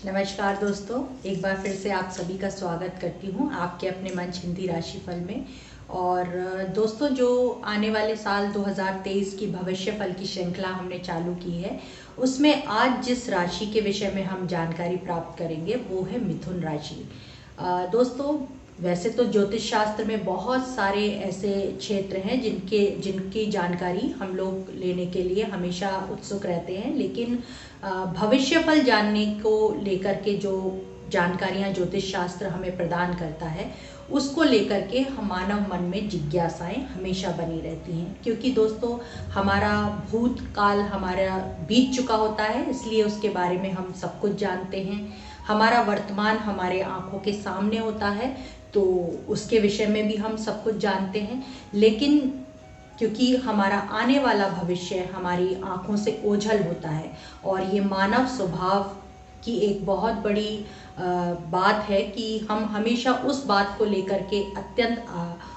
नमस्कार दोस्तों, एक बार फिर से आप सभी का स्वागत करती हूँ आपके अपने मंच हिंदी राशिफल में। और दोस्तों, जो आने वाले साल 2023 की भविष्यफल की श्रृंखला हमने चालू की है, उसमें आज जिस राशि के विषय में हम जानकारी प्राप्त करेंगे वो है मिथुन राशि। दोस्तों, वैसे तो ज्योतिष शास्त्र में बहुत सारे ऐसे क्षेत्र हैं जिनकी जानकारी हम लोग लेने के लिए हमेशा उत्सुक रहते हैं, लेकिन भविष्यफल जानने को लेकर के जो जानकारियां ज्योतिष शास्त्र हमें प्रदान करता है, उसको लेकर के हम मानव मन में जिज्ञासाएं हमेशा बनी रहती हैं। क्योंकि दोस्तों, हमारा भूतकाल हमारा बीत चुका होता है, इसलिए उसके बारे में हम सब कुछ जानते हैं। हमारा वर्तमान हमारे आंखों के सामने होता है, तो उसके विषय में भी हम सब कुछ जानते हैं। लेकिन क्योंकि हमारा आने वाला भविष्य हमारी आंखों से ओझल होता है, और ये मानव स्वभाव की एक बहुत बड़ी बात है कि हम हमेशा उस बात को लेकर के अत्यंत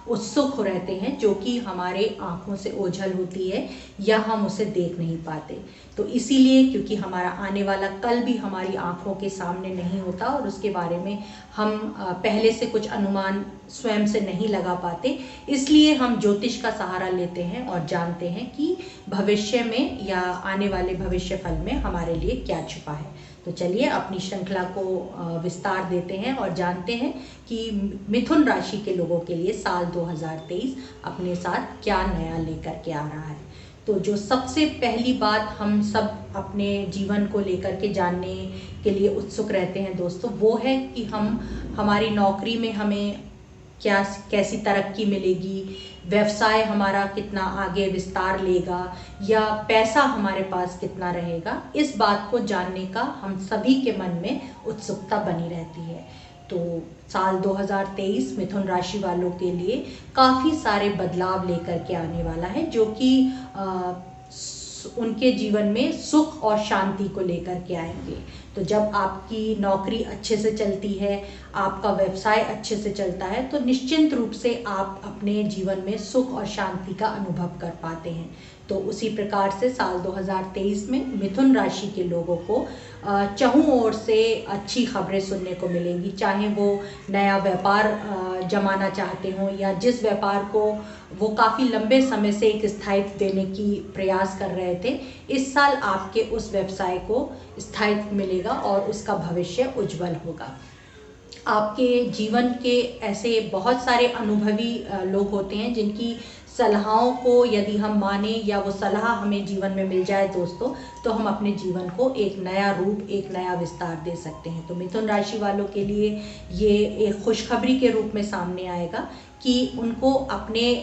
उत्सुक रहते हैं जो कि हमारे आंखों से ओझल होती है या हम उसे देख नहीं पाते। तो इसीलिए, क्योंकि हमारा आने वाला कल भी हमारी आंखों के सामने नहीं होता और उसके बारे में हम पहले से कुछ अनुमान स्वयं से नहीं लगा पाते, इसलिए हम ज्योतिष का सहारा लेते हैं और जानते हैं कि भविष्य में या आने वाले भविष्य फल में हमारे लिए क्या छुपा है। तो चलिए अपनी श्रृंखला को विस्तार देते हैं और जानते हैं कि मिथुन राशि के लोगों के लिए साल 2023 अपने साथ क्या नया लेकर के आ रहा है। तो जो सबसे पहली बात हम सब अपने जीवन को लेकर के जानने के लिए उत्सुक रहते हैं दोस्तों, वो है कि हमारी नौकरी में हमें कैसी तरक्की मिलेगी, व्यवसाय हमारा कितना आगे विस्तार लेगा, या पैसा हमारे पास कितना रहेगा। इस बात को जानने का हम सभी के मन में उत्सुकता बनी रहती है। तो साल 2023 मिथुन राशि वालों के लिए काफ़ी सारे बदलाव लेकर के आने वाला है, जो कि उनके जीवन में सुख और शांति को लेकर के आएंगे। तो जब आपकी नौकरी अच्छे से चलती है, आपका व्यवसाय अच्छे से चलता है, तो निश्चिंत रूप से आप अपने जीवन में सुख और शांति का अनुभव कर पाते हैं। तो उसी प्रकार से साल 2023 में मिथुन राशि के लोगों को चहुं ओर से अच्छी खबरें सुनने को मिलेंगी। चाहे वो नया व्यापार जमाना चाहते हों या जिस व्यापार को वो काफ़ी लंबे समय से एक स्थायित्व देने की प्रयास कर रहे थे, इस साल आपके उस व्यवसाय को स्थायित्व मिलेगा और उसका भविष्य उज्जवल होगा। आपके जीवन के ऐसे बहुत सारे अनुभवी लोग होते हैं जिनकी सलाहों को यदि हम माने या वो सलाह हमें जीवन में मिल जाए दोस्तों, तो हम अपने जीवन को एक नया रूप, एक नया विस्तार दे सकते हैं। तो मिथुन राशि वालों के लिए ये एक खुशखबरी के रूप में सामने आएगा कि उनको अपने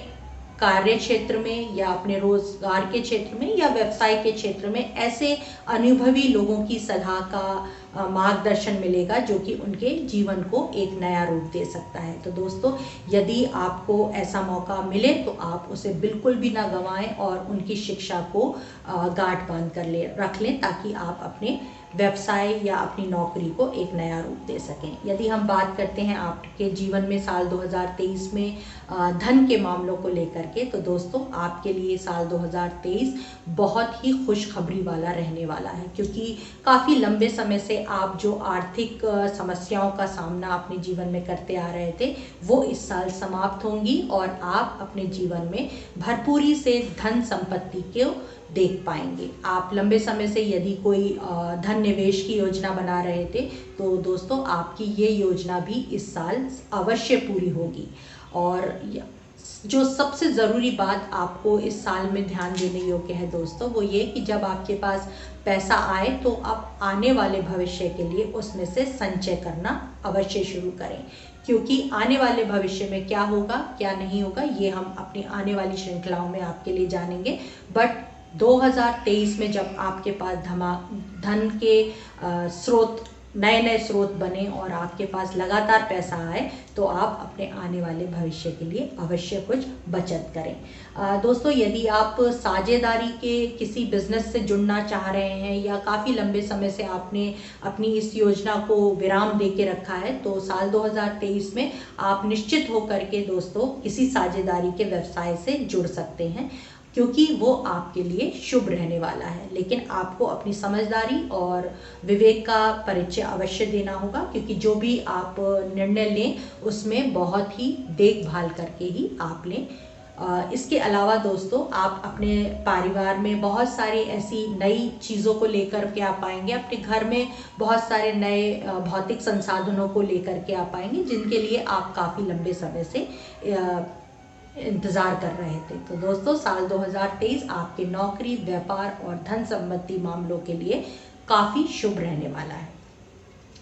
कार्य क्षेत्र में या अपने रोजगार के क्षेत्र में या व्यवसाय के क्षेत्र में ऐसे अनुभवी लोगों की सलाह का मार्गदर्शन मिलेगा जो कि उनके जीवन को एक नया रूप दे सकता है। तो दोस्तों, यदि आपको ऐसा मौका मिले तो आप उसे बिल्कुल भी ना गंवाएं और उनकी शिक्षा को गांठ बांध कर रख लें, ताकि आप अपने व्यवसाय या अपनी नौकरी को एक नया रूप दे सकें। यदि हम बात करते हैं आपके जीवन में साल 2023 में धन के मामलों को लेकर के, तो दोस्तों आपके लिए साल 2023 बहुत ही खुशखबरी वाला रहने वाला है, क्योंकि काफ़ी लंबे समय से आप जो आर्थिक समस्याओं का सामना अपने जीवन में करते आ रहे थे, वो इस साल समाप्त होंगी और आप अपने जीवन में भरपूरी से धन संपत्ति को देख पाएंगे। आप लंबे समय से यदि कोई धन निवेश की योजना बना रहे थे, तो दोस्तों आपकी ये योजना भी इस साल अवश्य पूरी होगी। और जो सबसे ज़रूरी बात आपको इस साल में ध्यान देने योग्य है दोस्तों, वो ये कि जब आपके पास पैसा आए तो आप आने वाले भविष्य के लिए उसमें से संचय करना अवश्य शुरू करें। क्योंकि आने वाले भविष्य में क्या होगा क्या नहीं होगा, ये हम अपनी आने वाली श्रृंखलाओं में आपके लिए जानेंगे। बट 2023 में जब आपके पास धन के स्रोत, नए नए स्रोत बने और आपके पास लगातार पैसा आए, तो आप अपने आने वाले भविष्य के लिए अवश्य कुछ बचत करें। दोस्तों, यदि आप साझेदारी के किसी बिजनेस से जुड़ना चाह रहे हैं या काफ़ी लंबे समय से आपने अपनी इस योजना को विराम दे के रखा है, तो साल 2023 में आप निश्चित होकर के दोस्तों किसी साझेदारी के व्यवसाय से जुड़ सकते हैं। क्योंकि वो आपके लिए शुभ रहने वाला है। लेकिन आपको अपनी समझदारी और विवेक का परिचय अवश्य देना होगा, क्योंकि जो भी आप निर्णय लें उसमें बहुत ही देखभाल करके ही आप लें। इसके अलावा दोस्तों, आप अपने परिवार में बहुत सारी ऐसी नई चीज़ों को लेकर के आ पाएंगे, अपने घर में बहुत सारे नए भौतिक संसाधनों को लेकर के आ पाएंगे, जिनके लिए आप काफ़ी लंबे समय से इंतज़ार कर रहे थे। तो दोस्तों, साल 2023 आपके नौकरी, व्यापार और धन संबंधी मामलों के लिए काफ़ी शुभ रहने वाला है।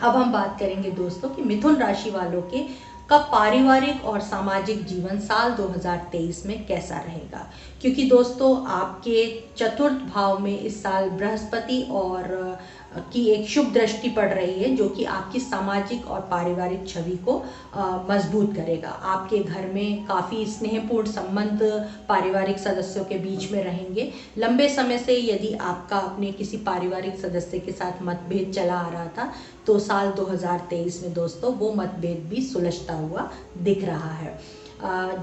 अब हम बात करेंगे दोस्तों कि मिथुन राशि वालों के का पारिवारिक और सामाजिक जीवन साल 2023 में कैसा रहेगा, क्योंकि दोस्तों आपके चतुर्थ भाव में इस साल बृहस्पति और की एक शुभ दृष्टि पड़ रही है, जो कि आपकी सामाजिक और पारिवारिक छवि को मजबूत करेगा। आपके घर में काफ़ी स्नेहपूर्ण संबंध पारिवारिक सदस्यों के बीच में रहेंगे। लंबे समय से यदि आपका अपने किसी पारिवारिक सदस्य के साथ मतभेद चला आ रहा था, तो साल 2023 में दोस्तों वो मतभेद भी सुलझता हुआ दिख रहा है।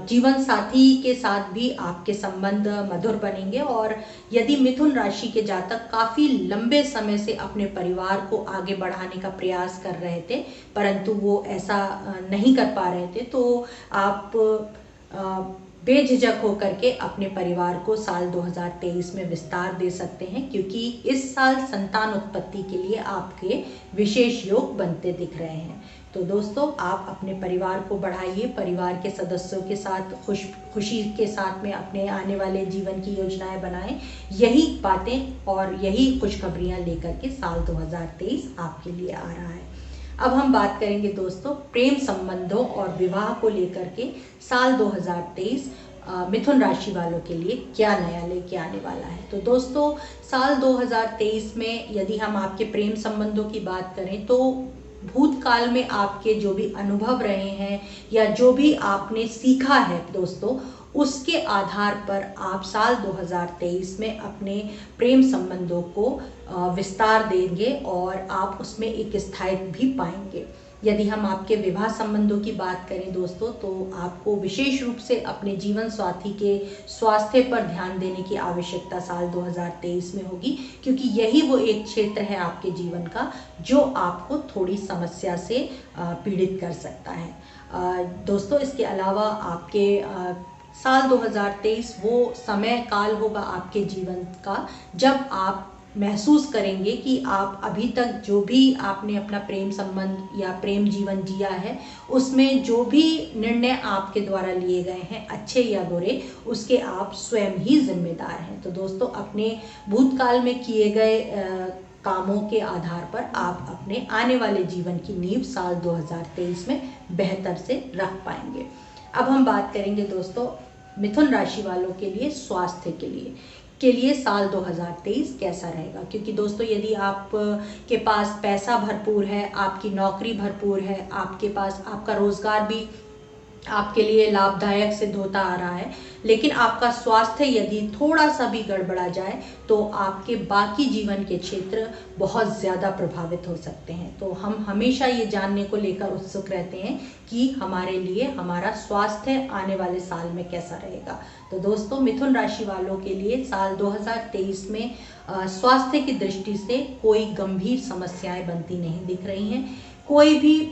जीवन साथी के साथ भी आपके संबंध मधुर बनेंगे, और यदि मिथुन राशि के जातक काफ़ी लंबे समय से अपने परिवार को आगे बढ़ाने का प्रयास कर रहे थे, परंतु वो ऐसा नहीं कर पा रहे थे, तो आप बेझिझक होकर के अपने परिवार को साल 2023 में विस्तार दे सकते हैं, क्योंकि इस साल संतान उत्पत्ति के लिए आपके विशेष योग बनते दिख रहे हैं। तो दोस्तों, आप अपने परिवार को बढ़ाइए, परिवार के सदस्यों के साथ खुशी के साथ में अपने आने वाले जीवन की योजनाएं बनाएं। यही बातें और यही खुशखबरियां लेकर के साल 2023 आपके लिए आ रहा है। अब हम बात करेंगे दोस्तों प्रेम संबंधों और विवाह को लेकर के साल 2023 मिथुन राशि वालों के लिए क्या नया लेके आने वाला है। तो दोस्तों, साल 2023 में यदि हम आपके प्रेम संबंधों की बात करें, तो भूतकाल में आपके जो भी अनुभव रहे हैं या जो भी आपने सीखा है दोस्तों, उसके आधार पर आप साल 2023 में अपने प्रेम संबंधों को विस्तार देंगे और आप उसमें एक स्थायित्व भी पाएंगे। यदि हम आपके विवाह संबंधों की बात करें दोस्तों, तो आपको विशेष रूप से अपने जीवन साथी के स्वास्थ्य पर ध्यान देने की आवश्यकता साल 2023 में होगी, क्योंकि यही वो एक क्षेत्र है आपके जीवन का जो आपको थोड़ी समस्या से पीड़ित कर सकता है। दोस्तों, इसके अलावा आपके साल 2023 वो समय काल होगा आपके जीवन का जब आप महसूस करेंगे कि आप अभी तक जो भी आपने अपना प्रेम संबंध या प्रेम जीवन जिया है, उसमें जो भी निर्णय आपके द्वारा लिए गए हैं, अच्छे या बुरे, उसके आप स्वयं ही जिम्मेदार हैं। तो दोस्तों, अपने भूतकाल में किए गए कामों के आधार पर आप अपने आने वाले जीवन की नींव साल 2023 में बेहतर से रख पाएंगे। अब हम बात करेंगे दोस्तों मिथुन राशि वालों के लिए स्वास्थ्य के लिए साल 2023 कैसा रहेगा, क्योंकि दोस्तों यदि आप के पास पैसा भरपूर है, आपकी नौकरी भरपूर है, आपके पास आपका रोजगार भी आपके लिए लाभदायक सिद्ध होता आ रहा है, लेकिन आपका स्वास्थ्य यदि थोड़ा सा भी गड़बड़ा जाए तो आपके बाकी जीवन के क्षेत्र बहुत ज़्यादा प्रभावित हो सकते हैं। तो हम हमेशा ये जानने को लेकर उत्सुक रहते हैं कि हमारे लिए हमारा स्वास्थ्य आने वाले साल में कैसा रहेगा। तो दोस्तों, मिथुन राशि वालों के लिए साल 2023 में स्वास्थ्य की दृष्टि से कोई गंभीर समस्याएं बनती नहीं दिख रही हैं। कोई भी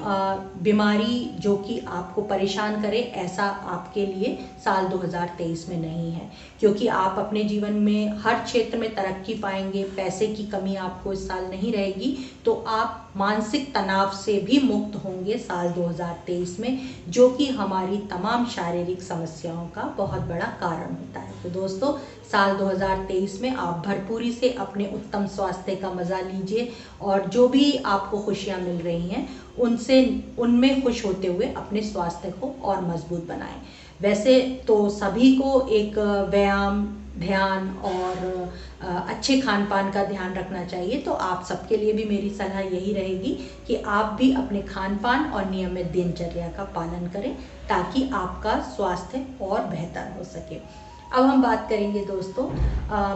बीमारी जो कि आपको परेशान करे, ऐसा आपके लिए साल 2023 में नहीं है, क्योंकि आप अपने जीवन में हर क्षेत्र में तरक्की पाएंगे। पैसे की कमी आपको इस साल नहीं रहेगी, तो आप मानसिक तनाव से भी मुक्त होंगे साल 2023 में, जो कि हमारी तमाम शारीरिक समस्याओं का बहुत बड़ा कारण होता है। तो दोस्तों, साल 2023 में आप भरपूरी से अपने उत्तम स्वास्थ्य का मजा लीजिए और जो भी आपको खुशियां मिल रही हैं उनमें खुश होते हुए अपने स्वास्थ्य को और मजबूत बनाएं। वैसे तो सभी को एक व्यायाम, ध्यान और अच्छे खान पान का ध्यान रखना चाहिए, तो आप सबके लिए भी मेरी सलाह यही रहेगी कि आप भी अपने खान पान और नियमित दिनचर्या का पालन करें ताकि आपका स्वास्थ्य और बेहतर हो सके। अब हम बात करेंगे दोस्तों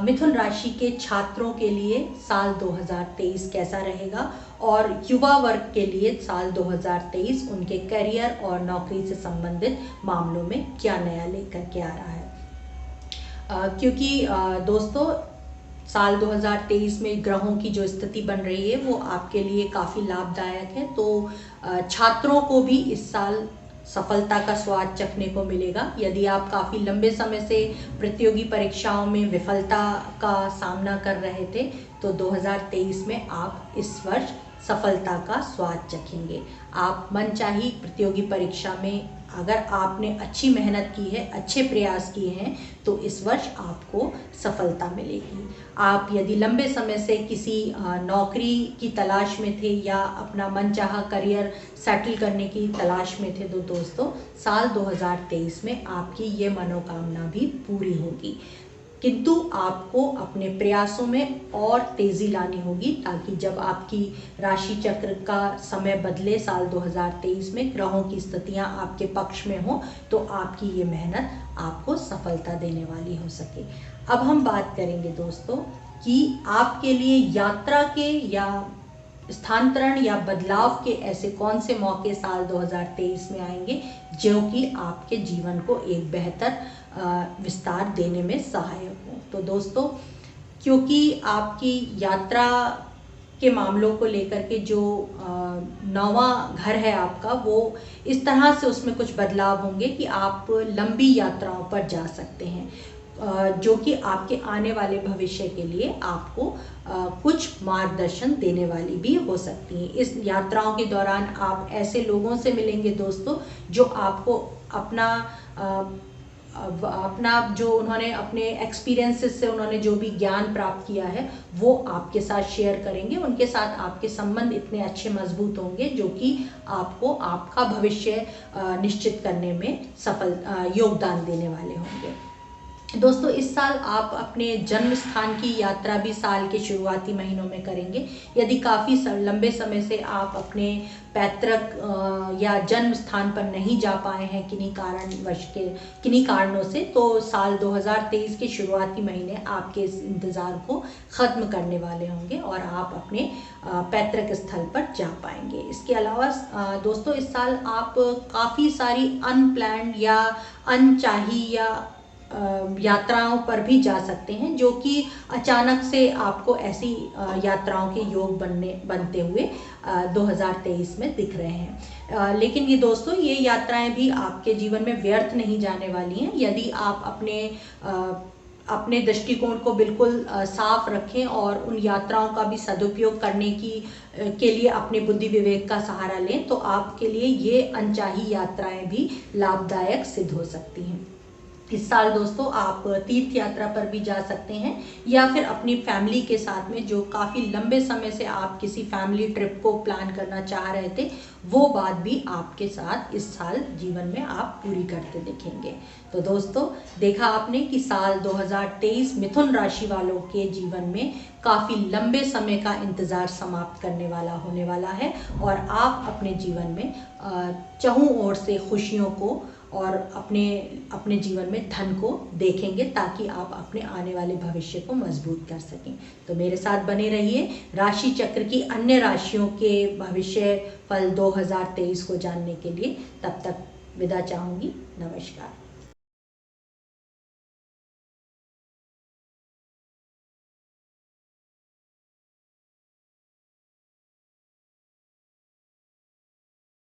मिथुन राशि के छात्रों के लिए साल 2023 कैसा रहेगा और युवा वर्ग के लिए साल 2023 उनके करियर और नौकरी से संबंधित मामलों में क्या नया लेकर के आ रहा है। क्योंकि दोस्तों साल 2023 में ग्रहों की जो स्थिति बन रही है वो आपके लिए काफ़ी लाभदायक है। तो छात्रों को भी इस साल सफलता का स्वाद चखने को मिलेगा। यदि आप काफ़ी लंबे समय से प्रतियोगी परीक्षाओं में विफलता का सामना कर रहे थे तो 2023 में आप इस वर्ष सफलता का स्वाद चखेंगे। आप मनचाही प्रतियोगी परीक्षा में अगर आपने अच्छी मेहनत की है, अच्छे प्रयास किए हैं तो इस वर्ष आपको सफलता मिलेगी। आप यदि लंबे समय से किसी नौकरी की तलाश में थे या अपना मनचाहा करियर सेटल करने की तलाश में थे तो दोस्तों साल 2023 में आपकी ये मनोकामना भी पूरी होगी। किंतु आपको अपने प्रयासों में और तेज़ी लानी होगी ताकि जब आपकी राशि चक्र का समय बदले साल 2023 में ग्रहों की स्थितियां आपके पक्ष में हो तो आपकी ये मेहनत आपको सफलता देने वाली हो सके। अब हम बात करेंगे दोस्तों कि आपके लिए यात्रा के या स्थानांतरण या बदलाव के ऐसे कौन से मौके साल 2023 में आएंगे जो कि आपके जीवन को एक बेहतर विस्तार देने में सहायक हो। तो दोस्तों क्योंकि आपकी यात्रा के मामलों को लेकर के जो नौवां घर है आपका वो इस तरह से उसमें कुछ बदलाव होंगे कि आप लंबी यात्राओं पर जा सकते हैं जो कि आपके आने वाले भविष्य के लिए आपको कुछ मार्गदर्शन देने वाली भी हो सकती हैं। इस यात्राओं के दौरान आप ऐसे लोगों से मिलेंगे दोस्तों जो आपको अपना जो उन्होंने अपने एक्सपीरियंसेस से उन्होंने जो भी ज्ञान प्राप्त किया है वो आपके साथ शेयर करेंगे। उनके साथ आपके संबंध इतने अच्छे मजबूत होंगे जो कि आपको आपका भविष्य निश्चित करने में सफल योगदान देने वाले होंगे। दोस्तों इस साल आप अपने जन्म स्थान की यात्रा भी साल के शुरुआती महीनों में करेंगे। यदि काफ़ी लंबे समय से आप अपने पैतृक या जन्म स्थान पर नहीं जा पाए हैं किन्हीं कारणों से तो साल 2023 के शुरुआती महीने आपके इस इंतज़ार को ख़त्म करने वाले होंगे और आप अपने पैतृक स्थल पर जा पाएंगे। इसके अलावा दोस्तों इस साल आप काफ़ी सारी अनप्लैन्ड या अनचाही या यात्राओं पर भी जा सकते हैं जो कि अचानक से आपको ऐसी यात्राओं के योग बनते हुए 2023 में दिख रहे हैं। लेकिन ये दोस्तों ये यात्राएं भी आपके जीवन में व्यर्थ नहीं जाने वाली हैं यदि आप अपने दृष्टिकोण को बिल्कुल साफ रखें और उन यात्राओं का भी सदुपयोग करने के लिए अपने बुद्धि विवेक का सहारा लें तो आपके लिए ये अनचाही यात्राएं भी लाभदायक सिद्ध हो सकती हैं। इस साल दोस्तों आप तीर्थ यात्रा पर भी जा सकते हैं या फिर अपनी फैमिली के साथ में जो काफ़ी लंबे समय से आप किसी फैमिली ट्रिप को प्लान करना चाह रहे थे वो बात भी आपके साथ इस साल जीवन में आप पूरी करते दिखेंगे। तो दोस्तों देखा आपने कि साल 2023 मिथुन राशि वालों के जीवन में काफ़ी लंबे समय का इंतज़ार समाप्त करने वाला होने वाला है और आप अपने जीवन में चहुं ओर से खुशियों को और अपने जीवन में धन को देखेंगे ताकि आप अपने आने वाले भविष्य को मजबूत कर सकें। तो मेरे साथ बने रहिए राशि चक्र की अन्य राशियों के भविष्य फल 2023 को जानने के लिए। तब तक विदा चाहूँगी। नमस्कार।